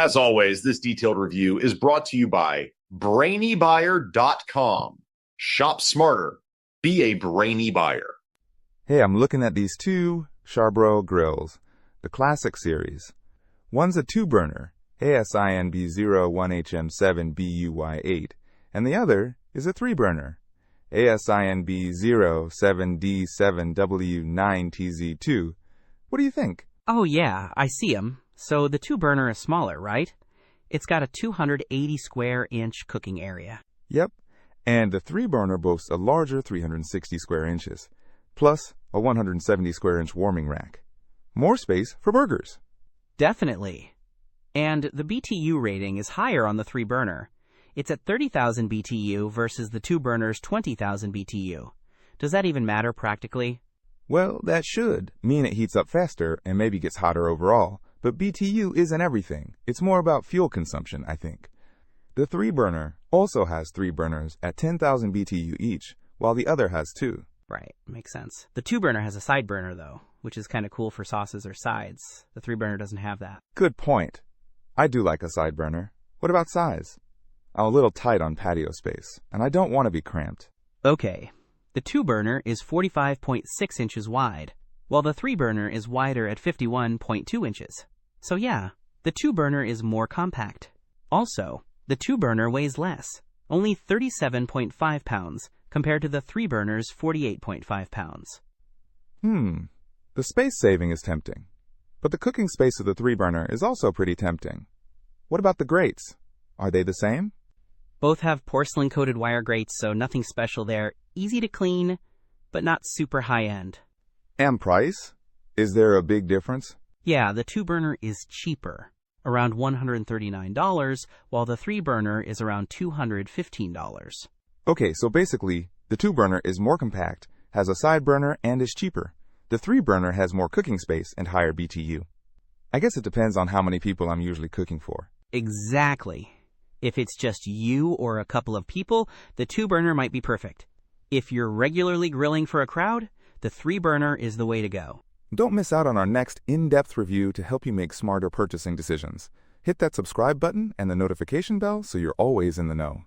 As always, this detailed review is brought to you by BrainyBuyer.com. Shop smarter. Be a brainy buyer. Hey, I'm looking at these two Charbroil Grills, the Classic Series. One's a 2-burner, ASINB01HM7BUY8, and the other is a 3-burner, ASINB07D7W9TZ2. What do you think? Oh yeah, I see 'em. So the 2-burner is smaller, right? It's got a 280 square inch cooking area. Yep, and the 3-burner boasts a larger 360 square inches, plus a 170 square inch warming rack. More space for burgers. Definitely. And the BTU rating is higher on the 3-burner. It's at 30,000 BTU versus the 2-burner's 20,000 BTU. Does that even matter practically? Well, that should mean it heats up faster and maybe gets hotter overall, but BTU isn't everything. It's more about fuel consumption, I think. The 3-burner also has 3 burners at 10,000 BTU each, while the other has 2. Right, makes sense. The 2-burner has a side burner though, which is kind of cool for sauces or sides. The 3-burner doesn't have that. Good point. I do like a side burner. What about size? I'm a little tight on patio space, and I don't want to be cramped. Okay, the 2-burner is 45.6 inches wide, while the 3-burner is wider at 51.2 inches. So yeah, the 2-burner is more compact. Also, the 2-burner weighs less, only 37.5 pounds, compared to the 3-burner's 48.5 pounds. The space saving is tempting, but the cooking space of the 3-burner is also pretty tempting. What about the grates? Are they the same? Both have porcelain-coated wire grates, so nothing special there. Easy to clean, but not super high-end. And price? Is there a big difference? Yeah, the 2-burner is cheaper, around $139, while the 3-burner is around $215. Okay, so basically, the 2-burner is more compact, has a side burner, and is cheaper. The 3-burner has more cooking space and higher BTU. I guess it depends on how many people I'm usually cooking for. Exactly. If it's just you or a couple of people, the 2-burner might be perfect. If you're regularly grilling for a crowd, the 3-burner is the way to go. Don't miss out on our next in-depth review to help you make smarter purchasing decisions. Hit that subscribe button and the notification bell so you're always in the know.